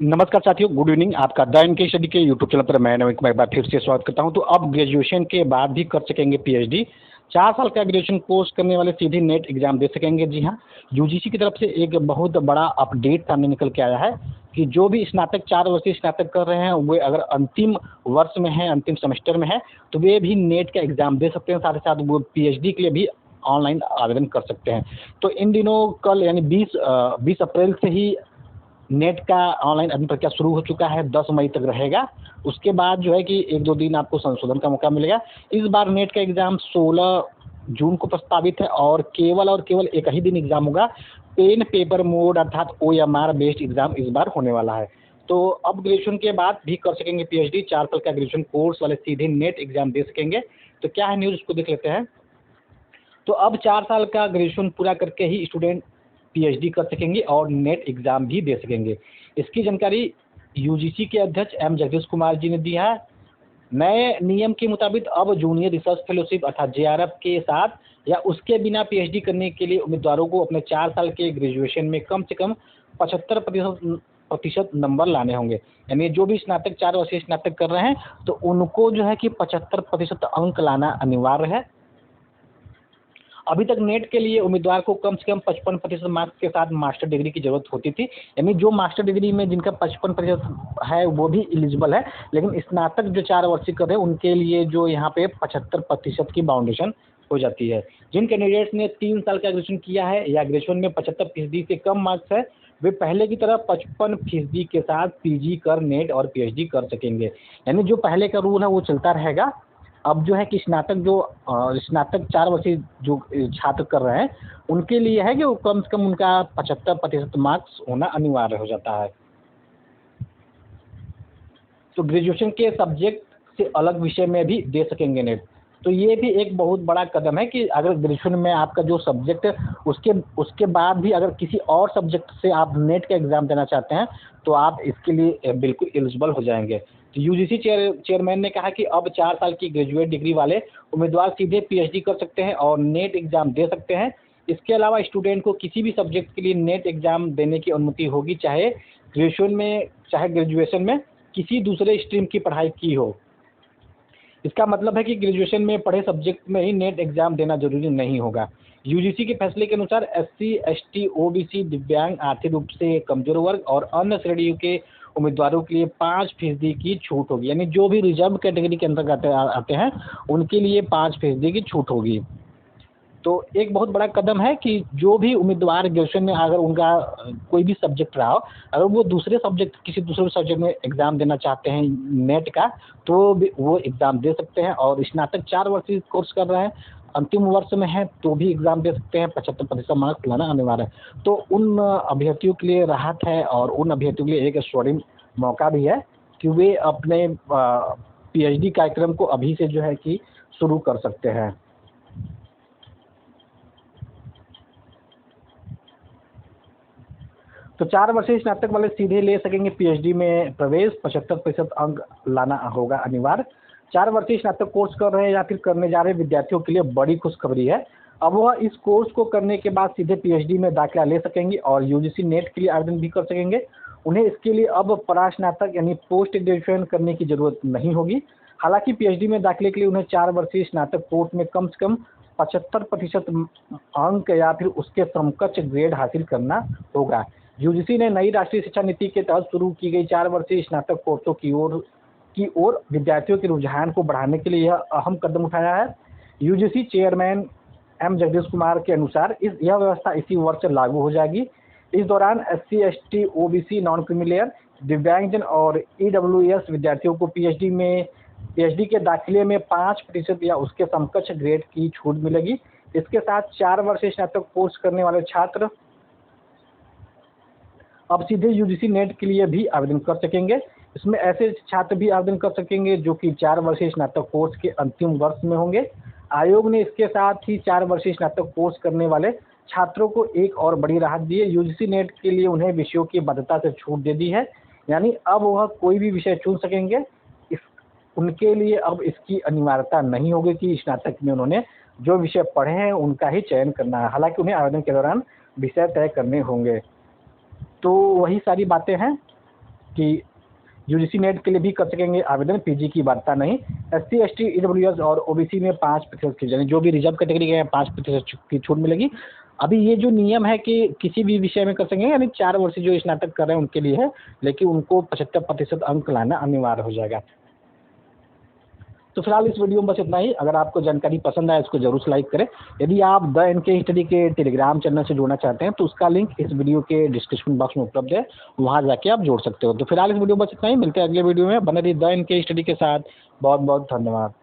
नमस्कार साथियों, good evening. आपका द इनके स्टडी के यूट्यूब चैनल पर मैं नवीन कुमार एक बार फिर से स्वागत करता हूं। तो अब ग्रेजुएशन के बाद भी कर सकेंगे पीएचडी। 4 साल का ग्रेजुएशन कोर्स करने वाले सीधे नेट एग्जाम दे सकेंगे। जी हाँ, यूजीसी की तरफ से एक बहुत बड़ा अपडेट सामने निकल के आया है कि जो भी स्नातक 4 वर्षीय स्नातक कर रहे हैं, वे अगर अंतिम वर्ष में हैं, अंतिम सेमेस्टर में हैं, तो वे भी नेट का एग्जाम दे सकते हैं। साथ ही साथ वो पीएचडी के लिए भी ऑनलाइन आवेदन कर सकते हैं। तो इन दिनों कल यानी 20 अप्रैल से ही नेट का ऑनलाइन आवेदन प्रक्रिया शुरू हो चुका है, 10 मई तक रहेगा। उसके बाद जो है कि 1-2 दिन आपको संशोधन का मौका मिलेगा। इस बार नेट का एग्ज़ाम 16 जून को प्रस्तावित है और केवल एक ही दिन एग्ज़ाम होगा। पेन पेपर मोड अर्थात ओएमआर बेस्ड एग्ज़ाम इस बार होने वाला है। तो अब ग्रेजुएशन के बाद भी कर सकेंगे पीएचडी। 4 साल का ग्रेजुएशन कोर्स वाले सीधे नेट एग्ज़ाम दे सकेंगे। तो क्या है न्यूज़, उसको देख लेते हैं। तो अब 4 साल का ग्रेजुएशन पूरा करके ही स्टूडेंट पीएचडी कर सकेंगे और नेट एग्ज़ाम भी दे सकेंगे। इसकी जानकारी यूजीसी के अध्यक्ष एम जगदीश कुमार जी ने दी है। नए नियम के मुताबिक अब जूनियर रिसर्च फेलोशिप अर्थात जेआरएफ के साथ या उसके बिना पीएचडी करने के लिए उम्मीदवारों को अपने 4 साल के ग्रेजुएशन में कम से कम 75% नंबर लाने होंगे। यानी जो भी स्नातक 4 वर्षीय स्नातक कर रहे हैं, तो उनको जो है कि 75% अंक लाना अनिवार्य है। अभी तक नेट के लिए उम्मीदवार को कम से कम 55% मार्क्स के साथ मास्टर डिग्री की ज़रूरत होती थी। यानी जो मास्टर डिग्री में जिनका 55% है वो भी एलिजिबल है, लेकिन स्नातक जो 4 वर्षीय कर रहे हैं उनके लिए जो यहाँ पे 75% की बाउंडेशन हो जाती है। जिन कैंडिडेट्स ने 3 साल का ग्रेजुएशन किया है या ग्रेजुएशन में 75% से कम मार्क्स है, वे पहले की तरह 55% के साथ पीजी कर नेट और पीएचडी कर सकेंगे। यानी जो पहले का रूल है वो चलता रहेगा। अब जो है कि स्नातक 4 वर्षीय जो छात्र कर रहे हैं, उनके लिए है कि वो कम से कम उनका 75% मार्क्स होना अनिवार्य हो जाता है। तो ग्रेजुएशन के सब्जेक्ट से अलग विषय में भी दे सकेंगे नेट। तो ये भी एक बहुत बड़ा कदम है कि अगर ग्रेजुएशन में आपका जो सब्जेक्ट है, उसके बाद भी अगर किसी और सब्जेक्ट से आप नेट का एग्ज़ाम देना चाहते हैं, तो आप इसके लिए बिल्कुल एलिजिबल हो जाएंगे। तो यूजीसी चेयरमैन ने कहा कि अब 4 साल की ग्रेजुएट डिग्री वाले उम्मीदवार सीधे पीएचडी कर सकते हैं और नेट एग्ज़ाम दे सकते हैं। इसके अलावा स्टूडेंट को किसी भी सब्जेक्ट के लिए नेट एग्ज़ाम देने की अनुमति होगी, चाहे ग्रेजुएशन में किसी दूसरे स्ट्रीम की पढ़ाई की हो। इसका मतलब है कि ग्रेजुएशन में पढ़े सब्जेक्ट में ही नेट एग्ज़ाम देना ज़रूरी नहीं होगा। यूजीसी के फैसले के अनुसार एससी, एसटी, ओबीसी, दिव्यांग, आर्थिक रूप से कमज़ोर वर्ग और अन्य श्रेणियों के उम्मीदवारों के लिए 5% की छूट होगी। यानी जो भी रिजर्व कैटेगरी के अंतर्गत आते हैं, उनके लिए 5% की छूट होगी। तो एक बहुत बड़ा कदम है कि जो भी उम्मीदवार ग्रेजुएशन में अगर उनका कोई भी सब्जेक्ट रहा हो, अगर वो किसी दूसरे सब्जेक्ट में एग्ज़ाम देना चाहते हैं नेट का, तो भी वो एग्ज़ाम दे सकते हैं। और स्नातक 4 वर्षीय कोर्स कर रहे हैं, अंतिम वर्ष में हैं, तो भी एग्ज़ाम दे सकते हैं। 75% मार्क्स लाना अनिवार्य है। तो उन अभ्यर्थियों के लिए राहत है और उन अभ्यर्थियों के लिए एक स्वर्णिम मौका भी है कि वे अपने पीएचडी कार्यक्रम को अभी से जो है कि शुरू कर सकते हैं। तो 4 वर्षीय स्नातक वाले सीधे ले सकेंगे पीएचडी में प्रवेश। 75% अंक लाना होगा अनिवार्य। 4 वर्षीय स्नातक कोर्स कर रहे हैं या फिर करने जा रहे विद्यार्थियों के लिए बड़ी खुशखबरी है। अब वह इस कोर्स को करने के बाद सीधे पीएचडी में दाखिला ले सकेंगे और यूजीसी नेट के लिए आवेदन भी कर सकेंगे। उन्हें इसके लिए अब परास्नातक यानी पोस्ट ग्रेजुएशन करने की ज़रूरत नहीं होगी। हालांकि पीएचडी में दाखिले के लिए उन्हें 4 वर्षीय स्नातक कोर्स में कम से कम 75% अंक या फिर उसके समकक्ष ग्रेड हासिल करना होगा। यूजीसी ने नई राष्ट्रीय शिक्षा नीति के तहत शुरू की गई 4 वर्षीय स्नातक कोर्सों की ओर विद्यार्थियों के रुझान को बढ़ाने के लिए यह अहम कदम उठाया है। UGC chairman M Jagdish Kumar के अनुसार यह व्यवस्था इसी वर्ष लागू हो जाएगी। इस दौरान SC, ST, OBC, non creamy layer, दिव्यांगजन और ईडब्ल्यूएस विद्यार्थियों को पीएचडी के दाखिले में 5% या उसके समकक्ष ग्रेड की छूट मिलेगी। इसके साथ 4 वर्षीय स्नातक कोर्स करने वाले छात्र अब सीधे यूजीसी नेट के लिए भी आवेदन कर सकेंगे। इसमें ऐसे छात्र भी आवेदन कर सकेंगे जो कि 4 वर्षीय स्नातक कोर्स के अंतिम वर्ष में होंगे। आयोग ने इसके साथ ही 4 वर्षीय स्नातक कोर्स करने वाले छात्रों को एक और बड़ी राहत दी है। यूजीसी नेट के लिए उन्हें विषयों की बाध्यता से छूट दे दी है। यानी अब वह कोई भी विषय चुन सकेंगे। उनके लिए अब इसकी अनिवार्यता नहीं होगी कि स्नातक में उन्होंने जो विषय पढ़े हैं उनका ही चयन करना है। हालांकि उन्हें आवेदन के दौरान विषय तय करने होंगे। तो वही सारी बातें हैं कि यूजीसी नेट के लिए भी कर सकेंगे आवेदन, पीजी की बाध्यता नहीं। एससी, एसटी, ईडब्ल्यूएस और ओबीसी में 5% की, यानी जो भी रिजर्व कैटेगरी के हैं 5% की छूट मिलेगी। अभी ये जो नियम है कि किसी भी विषय में कर सकेंगे, यानी 4 वर्ष जो स्नातक कर रहे हैं उनके लिए है, लेकिन उनको 75% अंक लाना अनिवार्य हो जाएगा। तो फिलहाल इस वीडियो में बस इतना ही। अगर आपको जानकारी पसंद आए इसको जरूर लाइक करें। यदि आप द एनके स्टडी के टेलीग्राम चैनल से जुड़ना चाहते हैं तो उसका लिंक इस वीडियो के डिस्क्रिप्शन बॉक्स में उपलब्ध है, वहां जाके आप जोड़ सकते हो। तो फिलहाल इस वीडियो में बस इतना ही, मिलते हैं अगले वीडियो में। बने रहिए द एनके स्टडी के साथ। बहुत बहुत धन्यवाद।